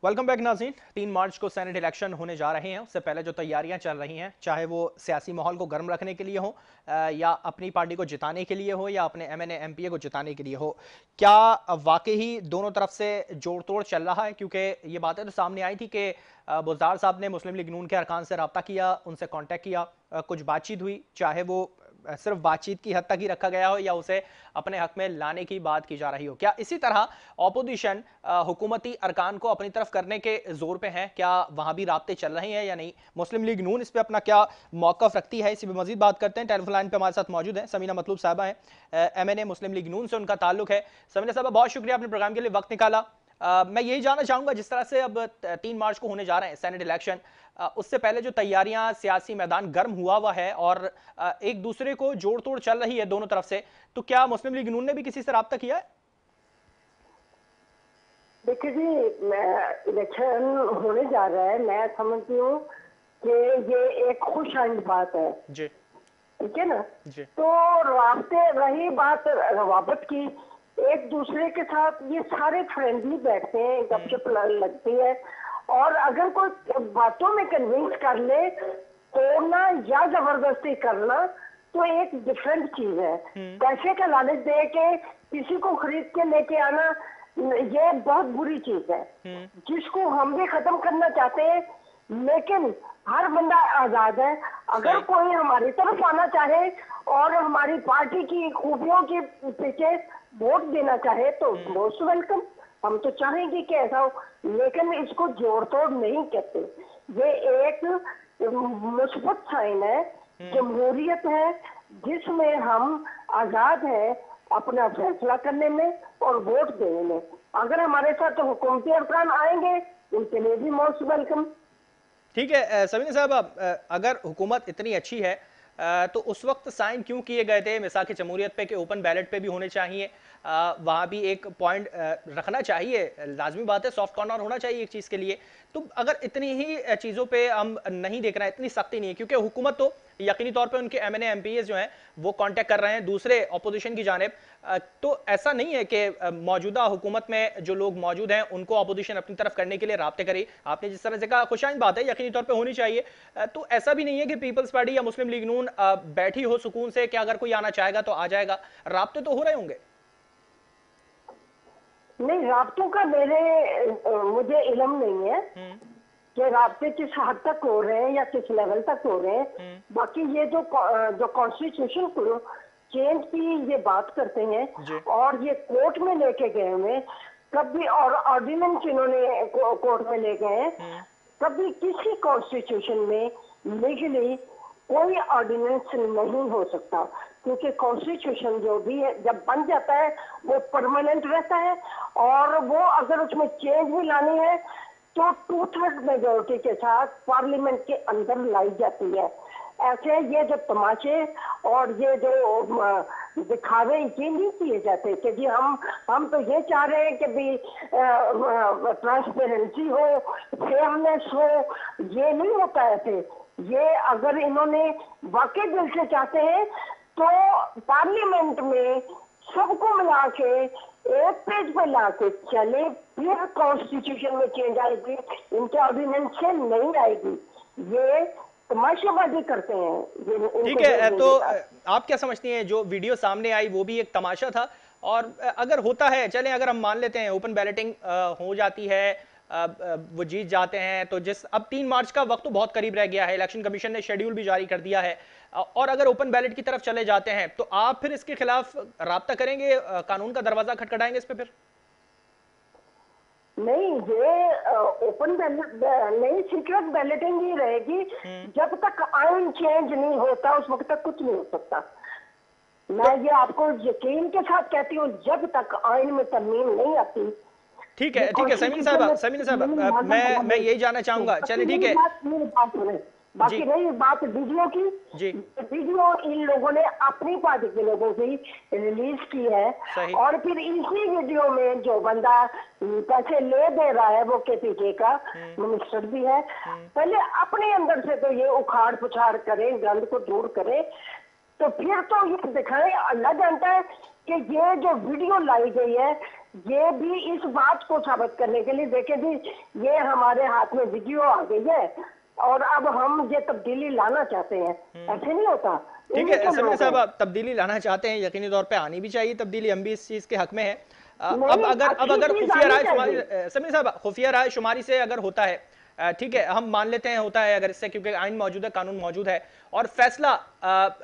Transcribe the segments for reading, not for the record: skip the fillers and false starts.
Welcome back नाज़रीन। 3 मार्च को senate election होने जा रहे हैं। उससे पहले जो तैयारियां चल रही हैं, चाहे वो सियासी माहौल को गर्म रखने के लिए हो या अपनी पार्टी को जिताने के लिए हो या अपने एमएनए एमपीए को जिताने के लिए हो, क्या वाकई ही दोनों तरफ से जोड़ तोड़ चल रहा है? क्योंकि ये बातें तो सामने आई थी कि बुज़दार साहब ने मुस्लिम लीग नून के अरकान से रब्ता किया, उनसे कॉन्टैक्ट किया, कुछ बातचीत हुई, चाहे वो सिर्फ बातचीत की हद तक ही रखा गया हो या उसे अपने हक में लाने की बात की जा रही हो। क्या इसी तरह ऑपोजिशन हुकूमती अरकान को अपनी तरफ करने के जोर पे हैं? क्या वहां भी राब्ते चल रहे हैं या नहीं? मुस्लिम लीग नून इस पे अपना क्या मौकफ रखती है, इसी पे मजीद बात करते हैं। टेलीफोन लाइन पे हमारे साथ मौजूद है समीना मतलूब साहबा हैं, एमएनए मुस्लिम लीग नून से उनका ताल्लुक है। समीना साहबा, बहुत शुक्रिया अपने प्रोग्राम के लिए वक्त निकाला। मैं यही जानना चाहूंगा, जिस तरह से अब 3 मार्च को होने जा रहे हैं सेनेट इलेक्शन, उससे पहले जो तैयारियां, सियासी मैदान गर्म हुआ हुआ है और एक दूसरे को जोड़ तोड़ चल रही है दोनों तरफ से, तो क्या मुस्लिम लीग नून ने भी किसी से रब्ता किया है? देखिए जी, इलेक्शन होने जा रहा है। मैं समझती हूँ कि ये एक खुश आइंद बात है जी। ठीक है ना जी। तो रास्ते रही बात रवाबत की, एक दूसरे के साथ ये सारे फ्रेंडली बैठते हैं, गपशप लगती है और अगर कोई बातों में कन्विंस कर ले, तोड़ना या जबरदस्ती करना तो एक डिफरेंट चीज है। पैसे का लालच दे के किसी को खरीद के लेके आना, ये बहुत बुरी चीज है जिसको हम भी खत्म करना चाहते हैं। लेकिन हर बंदा आजाद है। अगर कोई हमारी तरफ आना चाहे और हमारी पार्टी की खूबियों के पीछे वोट देना चाहे तो मोस्ट वेलकम। हम तो चाहेंगे कि ऐसा हो, लेकिन इसको जोड़ तोड़ नहीं कहते। ये एक मुस्बत साइन है, जमहूरियत है जिसमें हम आजाद हैं अपना फैसला करने में और वोट देने में। अगर हमारे साथ तो हुकूमती अरकान आएंगे, उनके लिए भी मोस्ट वेलकम। ठीक है समीना साहब, अगर हुकूमत इतनी अच्छी है तो उस वक्त साइन क्यों किए गए थे मिसाक जमहूरियत पे कि ओपन बैलेट पे भी होने चाहिए? वहाँ भी एक पॉइंट रखना चाहिए, लाजमी बात है, सॉफ्ट कॉर्नर होना चाहिए एक चीज़ के लिए। तो अगर इतनी ही चीज़ों पे हम नहीं देख रहे हैं, इतनी सख्ती नहीं है, क्योंकि हुकूमत तो यकीनी तौर पे उनके एमएनए एमपीएस जो हैं वो कांटेक्ट कर रहे हैं दूसरे अपोजिशन की जानिब, तो ऐसा नहीं है कि मौजूदा हुकूमत में जो लोग मौजूद हैं उनको अपोजिशन अपनी तरफ करने के लिए राब्ते करे? आपने जिस तरह से कहा खुशाइन बात है, यकीनी तौर पे होनी चाहिए, तो ऐसा भी नहीं है कि पीपल्स पार्टी या मुस्लिम लीग नून बैठी हो सुकून से कि अगर कोई आना चाहेगा तो आ जाएगा। राब्ते तो हो रहे होंगे। नहीं, राब्तों का मुझे इल्म नहीं है कि राब्ते किस हद तक हो रहे हैं या किस लेवल तक हो रहे हैं। बाकी ये जो कॉन्स्टिट्यूशन को चेंज की ये बात करते हैं और ये कोर्ट में लेके गए हुए, कभी और ऑर्डिनेंस इन्होंने कोर्ट में ले गए हैं। कभी किसी कॉन्स्टिट्यूशन में लीगली कोई ऑर्डिनेंस नहीं हो सकता, क्योंकि कॉन्स्टिट्यूशन जो भी है जब बन जाता है वो परमानेंट रहता है और वो अगर उसमें चेंज भी लानी है तो 2/3 मेजोरिटी के साथ पार्लियामेंट के अंदर लाई जाती है। ऐसे ये जो तमाशे और ये जो दिखावे ये नहीं किए जाते कि जी हम तो ये चाह रहे हैं कि भी ट्रांसपेरेंसी हो, फेयरनेस हो। ये नहीं होता ऐसे। ये अगर इन्होंने वाकई दिल से चाहते हैं तो पार्लियामेंट में सबको मिला के एक पेज पर ला के चले, फिर कॉन्स्टिट्यूशन में चेंज आएगी, इनके ऑर्डिनेंस से नहीं आएगी। ये तमाशाबाजी करते हैं। ठीक है, तो आप क्या समझती हैं जो वीडियो सामने आई वो भी एक तमाशा था? और अगर होता है, चलें अगर हम मान लेते हैं ओपन बैलेटिंग हो जाती है, वो जीत जाते हैं, तो जिस अब 3 मार्च का वक्त तो बहुत करीब रह गया है, इलेक्शन कमीशन ने शेड्यूल भी जारी कर दिया है, और अगर ओपन बैलेट की तरफ चले जाते हैं तो आप फिर इसके खिलाफ राब्ता करेंगे, कानून का दरवाजा खटखटाएंगे इस पे? फिर नहीं, ये ओपन बैलेट नहीं, सीक्रेट बैलेटिंग ही रहेगी। जब तक आइन चेंज नहीं होता उस वक्त तक कुछ नहीं हो सकता। मैं ये आपको यकीन के साथ कहती हूँ, जब तक आइन में तरमीम नहीं आती। ठीक है समीना साहब, मैं यही जानना चाहूंगा। चलिए ठीक है, बाकी रही बात वीडियो की, वीडियो इन लोगों ने अपनी पार्टी के लोगों की रिलीज की है और फिर इसी वीडियो में जो बंदा पैसे ले दे रहा है वो केपीके का मिनिस्टर भी है, पहले अपने अंदर से तो ये उखाड़ पुछाड़ करें, गंद को दूर करें, तो फिर तो ये दिखाएं। अल्लाह जानता है कि ये जो वीडियो लाई गई है ये भी इस बात को साबित करने के लिए देखे जी, ये हमारे हाथ में वीडियो आ गई है और अब हम ये तब्दीली लाना चाहते हैं, ऐसे नहीं होता। ठीक है समीना साहब, आप तब्दीली लाना चाहते हैं, यकीनी तौर पे आनी भी चाहिए तब्दीली, हम भी इस चीज के हक में है। अब अगर खुफिया राय शुमारी, समीना साहब खुफिया राय शुमारी से अगर होता है, ठीक है हम मान लेते हैं होता है अगर इससे, क्योंकि आइन मौजूद है, कानून मौजूद है और फैसला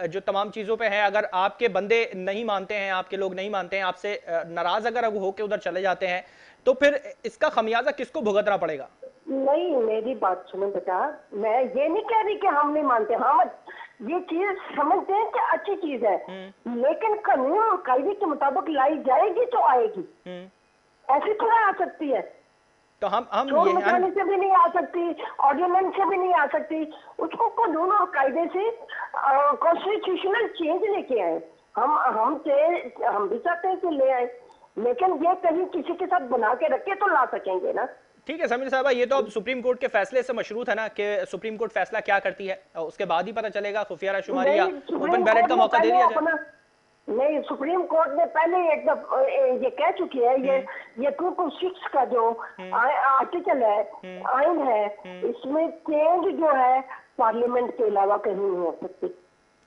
जो तमाम चीजों पे है, अगर आपके बंदे नहीं मानते हैं, आपके लोग नहीं मानते हैं, आपसे नाराज अगर वो होके उधर चले जाते हैं, तो फिर इसका खमियाजा किसको भुगतना पड़ेगा? नहीं, मेरी बात सुनो बेटा, मैं ये नहीं कह रही कि हम नहीं मानते, हम ये चीज समझते हैं कि अच्छी चीज है, लेकिन कानून कायदे के मुताबिक लाई जाएगी तो आएगी, ऐसी थोड़ा आ सकती है। तो हम चोर मचाने से भी नहीं आ सकती, ऑर्डिनेंस से भी नहीं आ सकती, उसको कानून और कायदे से कॉन्स्टिट्यूशनल चेंज लेके आए। हम भी चाहते हैं कि ले आए, लेकिन ये कहीं किसी के साथ बना के रखे तो ला सकेंगे ना। ठीक है समीर साहब, ये तो अब सुप्रीम कोर्ट के फैसले से मशरूत है ना कि सुप्रीम कोर्ट फैसला क्या करती है, उसके बाद ही पता चलेगा। खुफिया राय शुमारी या ओपन बैलेट का मौका दे दिया जाए। नहीं, सुप्रीम कोर्ट ने पहले एक दफा ये कह चुकी है, ये 226 का जो आर्टिकल है, आइन है, इसमें चेंज जो है पार्लियामेंट के अलावा कहीं नहीं हो सकती।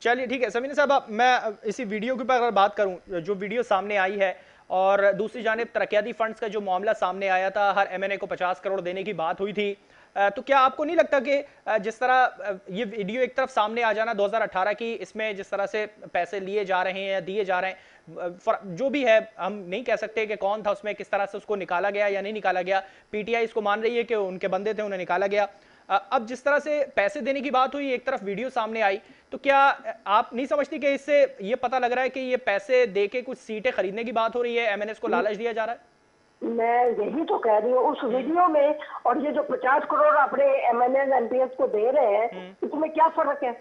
चलिए ठीक है समीना साहब, मैं इसी वीडियो के ऊपर अगर बात करूं, जो वीडियो सामने आई है और दूसरी जानिब तरक्याती फंड्स का जो मामला सामने आया था, हर एमएनए को 50 करोड़ देने की बात हुई थी, तो क्या आपको नहीं लगता कि जिस तरह ये वीडियो एक तरफ सामने आ जाना 2018 की, इसमें जिस तरह से पैसे लिए जा रहे हैं या दिए जा रहे हैं, जो भी है हम नहीं कह सकते कि कौन था उसमें, किस तरह से उसको निकाला गया या नहीं निकाला गया, पीटीआई इसको मान रही है कि उनके बंदे थे उन्हें निकाला गया, अब जिस तरह से पैसे देने की बात हुई, एक तरफ वीडियो सामने आई, तो क्या आप नहीं समझती कि इससे ये पता लग रहा है कि ये पैसे देके कुछ सीटें खरीदने की बात हो रही है, एमएनएस को लालच दिया जा रहा है? मैं यही तो कह रही हूँ, उस वीडियो में और ये जो 50 करोड़ अपने एमएनए एमपीएस को दे रहे हैं, इसमें क्या फर्क है?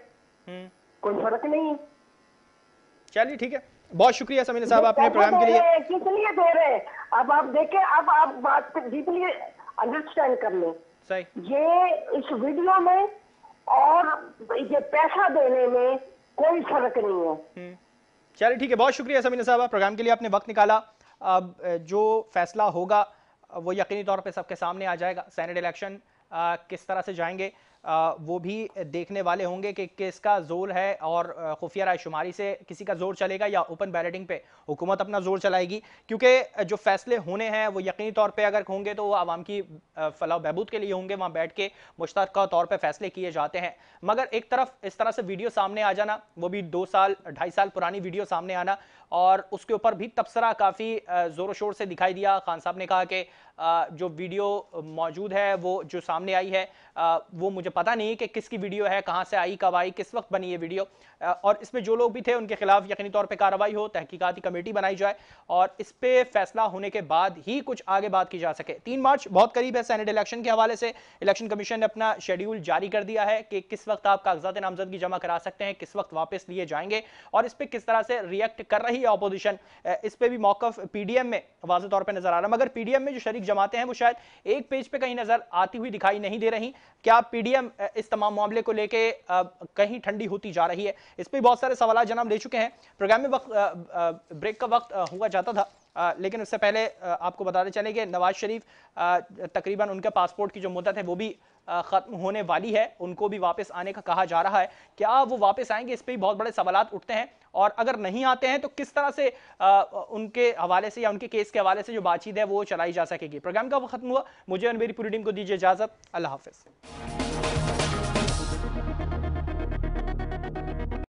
कोई फर्क नहीं है। चलिए ठीक है, बहुत शुक्रिया समीना साहब आपने प्रोग्राम के लिए। किस लिए दे रहे हैं अब आप देखें, अब आप बात को डीपली अंडरस्टैंड कर लें। सही, ये इस वीडियो में और ये पैसा देने में कोई फर्क नहीं है। चलिए ठीक है, बहुत शुक्रिया समीना साहब प्रोग्राम के लिए, आपने वक्त निकाला। अब जो फैसला होगा वो यकीनी तौर पे सबके सामने आ जाएगा। सेनेट इलेक्शन किस तरह से जाएंगे वो भी देखने वाले होंगे कि किसका जोर है, और खुफिया राय शुमारी से किसी का जोर चलेगा या ओपन बैलेटिंग पे हुकूमत अपना जोर चलाएगी, क्योंकि जो फैसले होने हैं वो यकीनी तौर पे अगर होंगे तो वो आवाम की फलाह बहबूद के लिए होंगे, वहाँ बैठ के मुश्तरका तौर पर फैसले किए जाते हैं। मगर एक तरफ इस तरह से वीडियो सामने आ जाना, वो भी 2 साल 2.5 साल पुरानी वीडियो सामने आना, और उसके ऊपर भी तबसरा काफ़ी ज़ोर शोर से दिखाई दिया। खान साहब ने कहा कि जो वीडियो मौजूद है वो जो सामने आई है वो मुझे पता नहीं कि किसकी वीडियो है, कहाँ से आई, कब आई, किस वक्त बनी ये वीडियो, और इसमें जो लोग भी थे उनके खिलाफ यकीनी तौर पे कार्रवाई हो, तहकीकाती कमेटी बनाई जाए और इस पे फैसला होने के बाद ही कुछ आगे बात की जा सके। 3 मार्च बहुत करीब है, सेनेट इलेक्शन के हवाले से इलेक्शन कमीशन ने अपना शेड्यूल जारी कर दिया है कि किस वक्त आप कागजात नामजदगी जमा करा सकते हैं, किस वक्त वापस लिए जाएंगे, और इस पर किस तरह से रिएक्ट कर रही है अपोजिशन, इस पर भी मौकफ पीडीएम में वाज़ेह तौर पर नजर आ रहा है। मगर पीडीएम में जो शरीक जमातें हैं वो शायद एक पेज पे कहीं नजर आती हुई दिखाई नहीं दे रही। क्या पीडीएम इस तमाम मामले को लेके कहीं ठंडी होती जा रही है? इस पे बहुत सारे सवाल जनाब ले चुके हैं। प्रोग्राम में ब्रेक का वक्त हुआ जाता था, लेकिन उससे पहले आपको बताते चले कि नवाज शरीफ तकरीबन उनके पासपोर्ट की जो मुद्दत है वो भी खत्म होने वाली है, उनको भी वापस आने का कहा जा रहा है। क्या वो वापस आएंगे, इस पे भी बहुत बड़े सवालात उठते हैं, और अगर नहीं आते हैं तो किस तरह से उनके हवाले से या उनके केस के हवाले से जो बातचीत है वो चलाई जा सकेगी। प्रोग्राम का वो खत्म हुआ, मुझे और मेरी पूरी टीम को दीजिए इजाजत। अल्लाह हाफिज।